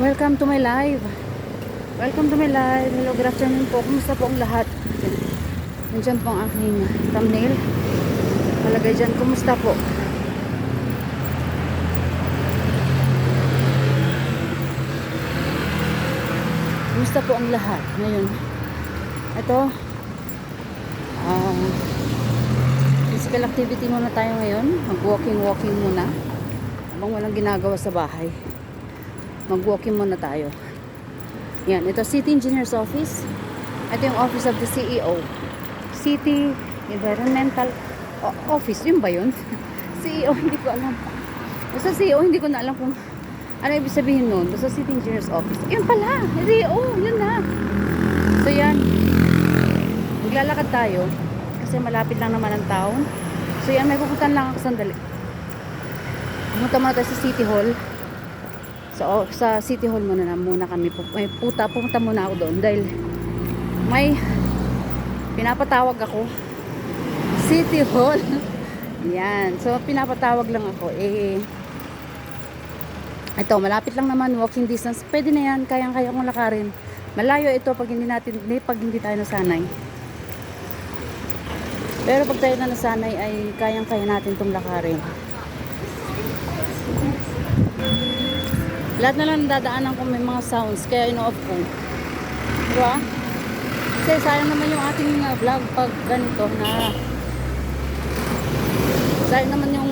Welcome to my live. Welcome to my live. Hello, good afternoon po. Kumusta po ang lahat? Nandiyan po ang aking thumbnail. Malagay dyan. Kumusta po? Kumusta po ang lahat? Ngayon, ito, physical activity muna tayo ngayon. Mag-walking muna. Habang walang ginagawa sa bahay. Mag-walking muna tayo. Yan, ito City Engineer's Office. Ito yung office of the CEO. City Environmental Office. Yun ba yun? CEO, hindi ko alam. Basta CEO, hindi ko na alam kung ano ibig sabihin nun. Basta City Engineer's Office. Yun pala! CEO! Yun na! So yan. Maglalakad tayo. Kasi malapit lang naman ang town. So yan, may pupuntan lang ako sandali. Pumunta muna tayo sa City Hall. So, sa City Hall muna kami. Pumunta muna ako doon dahil may pinapatawag ako. City Hall. Yan. So, pinapatawag lang ako. Ito, malapit lang naman. Walking distance. Pwede na yan. Kayang-kaya kong lakarin. Malayo ito pag hindi tayo nasanay. Pero pag tayo na nasanay ay kayang-kaya natin itong lakarin. Lahat na lang dadaanan ko may mga sounds, kaya ino-off ko. Diba? Kasi sayang naman yung ating vlog pag ganito na sayang naman yung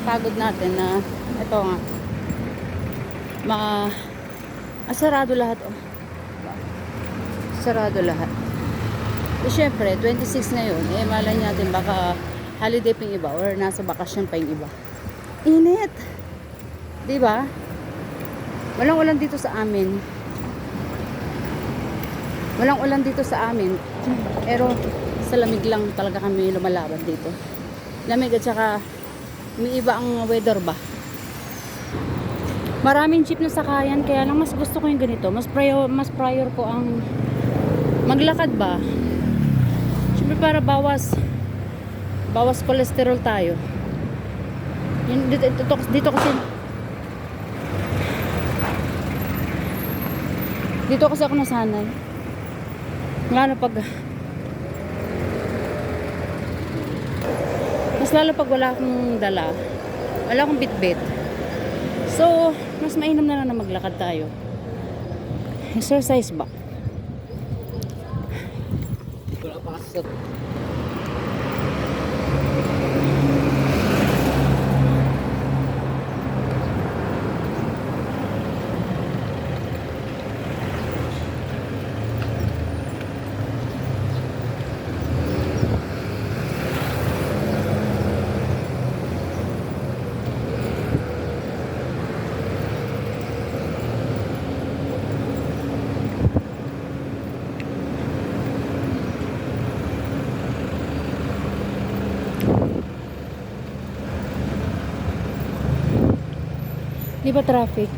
pagod natin na ito nga sarado lahat. Oh. Diba? Sarado lahat. So, syempre, 26 ngayon, malay natin baka holiday pa yung iba or nasa bakasyon pa yung iba. Init! Diba? Walang ulan dito sa amin. Walang ulan dito sa amin. Pero sa lamig lang talaga kami lumalaban dito. Lamig at saka umiiba ang weather ba. Maraming jeep na sakayan kaya lang mas gusto ko yung ganito. Mas prior ko ang maglakad ba. Siyempre para bawas cholesterol tayo. Dito kasi ako nasanay. Lalo pag wala akong dala. Wala akong bitbit. So, mas mainam na lang na maglakad tayo. Exercise ba? Wala pa kasi sa Di ba traffic?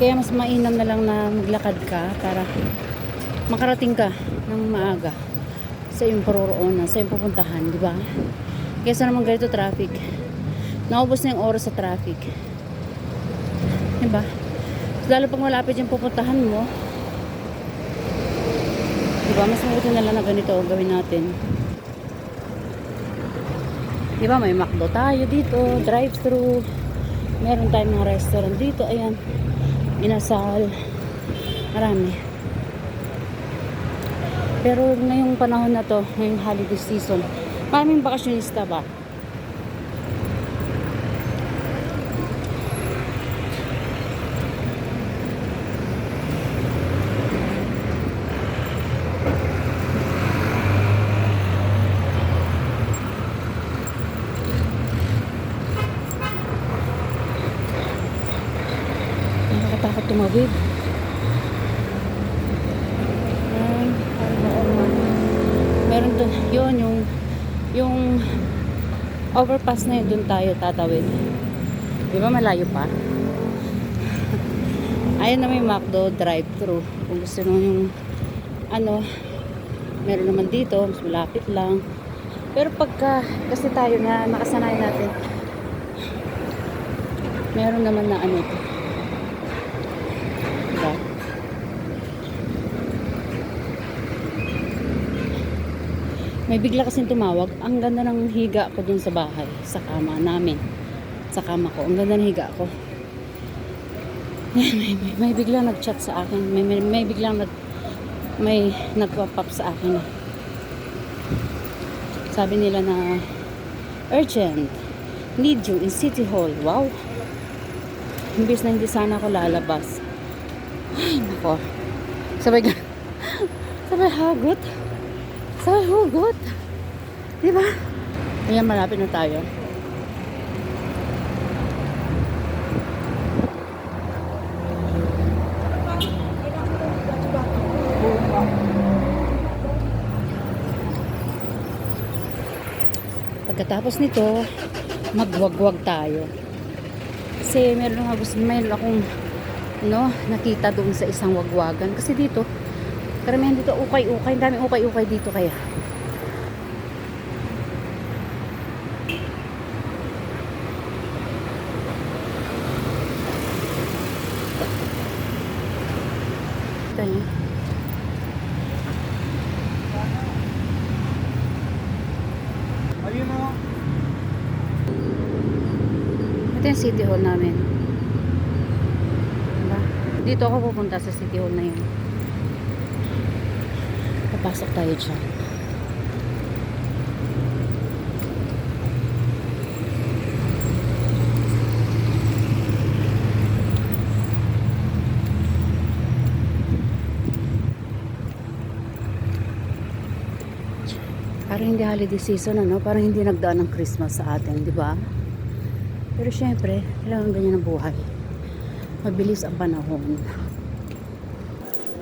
Kaya mas mainam na lang na maglakad ka para makarating ka ng maaga sa iyong paroroonan, sa iyong pupuntahan, di ba? Kaysa naman ganito traffic. Naubos na yung oras sa traffic. Di ba? Lalo pag malapit yung pupuntahan mo, di ba? Mas mabuti na lang na ganito gawin natin. Di ba? May McDo tayo dito, drive-thru. Meron tayong mga restaurant dito. Ayan. Inasal. Marami. Pero ngayong panahon na to, ngayong holiday season, maraming bakasyonista ba? Nakakatakot tumawid. Meron doon, yun, yung overpass na yun, doon tayo tatawid. Di ba malayo pa? Ayun na may McDo drive-thru. Kung gusto nyo yung meron naman dito, mas malapit lang. Pero pagka kasi tayo na nakasanay natin, meron naman na Diba? May bigla kasing tumawag. Ang ganda ng higa ko dun sa bahay. Sa kama namin. Sa kama ko. Ang ganda ng higa ko. May bigla nag-chat sa akin. May biglang may nagpa-pop sa akin. Sabi nila na urgent. Need you in City Hall. Wow. Imbis na hindi sana ako lalabas. Ay, nako. Sabay hagot. Sabay hugot. Diba? Ayan, malapit na tayo. Pagkatapos nito, magwagwag tayo. Kasi meron akong nakita doon sa isang wagwagan. Kasi dito, karamihan dito ukay-ukay. Ang daming ukay-ukay dito kaya. Ito niya. Ayun o. Ito yung City Hall namin. Diba? Dito ako pupunta sa City Hall na yun. Papasok tayo dyan. Parang hindi holiday season, ano? Parang hindi nagdaan ng Christmas sa atin, di ba? Pero syempre, kailangan ganyan ang buhay. Mabilis ang panahon.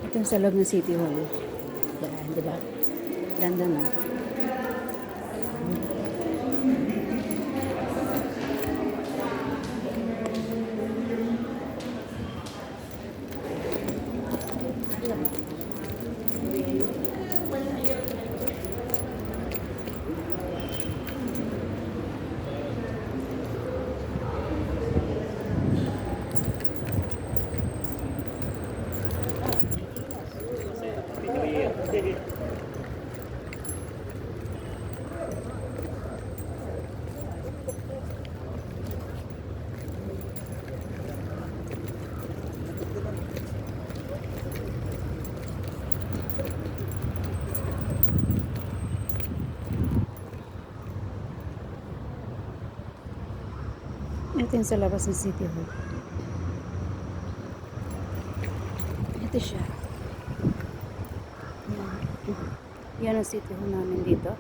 Ito yung sa loob ng City Hall. Yan, di ba? Ganda na. Ito yung sa labas ng City Hall. Ito siya. Yan. Yan ang City Hall namin dito.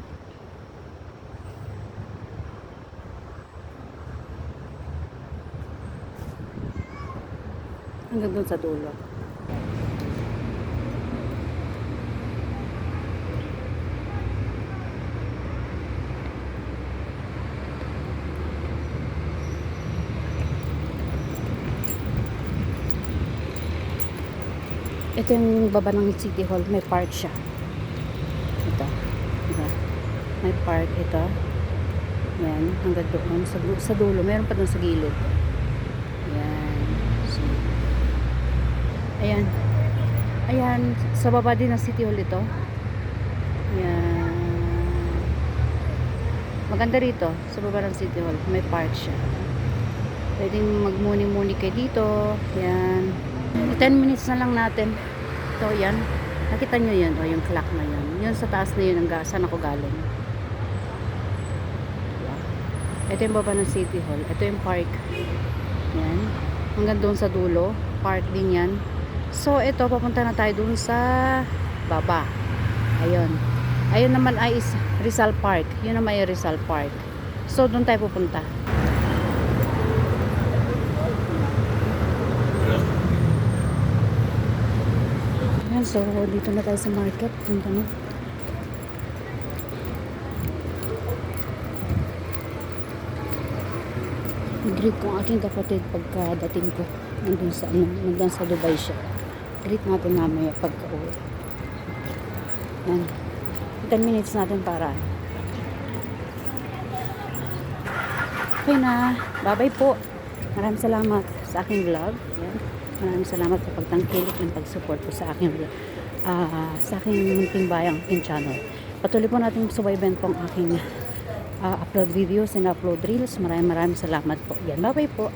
Hanggang doon sa dulo. Ito yung baba ng City Hall. May park siya. Ito. Diba? May park ito. Yan. Hanggang doon. Sa dulo. Meron pa doon sa gilid. Yan. So, ayan. Ayan. Sa baba din ng City Hall ito. Yan. Maganda rito. Sa baba ng City Hall. May park siya. Pwedeng magmuni-muni kayo dito. Yan. 10 minutes na lang natin. Ito, yan. Nakita nyo yan, o, yung clock na yan. Yun sa taas na yun, saan ako galing. Ito yung baba ng City Hall. Ito yung park. Yan. Hanggang doon sa dulo. Park din yan. So, ito, papunta na tayo doon sa baba. Ayun. Ayun naman ay Rizal Park. Yun naman ay Rizal Park. So, doon tayo pupunta. So, dito na tayo sa market. Punta na. I-greet ko ang aking kapatid pagkadating ko. Nandun sa Dubai siya. Greet natin mamaya pagka-uwi. Yan. 10 minutes natin para. Okay na. Bye-bye po. Maraming salamat sa aking vlog. Yan. Maraming salamat sa pagtangkilik ng pag-support po sa aking munting bayang aking channel. Patuloy po natin subaybayan po ang aking upload videos and upload reels. Maraming salamat po. Yan, bye bye po.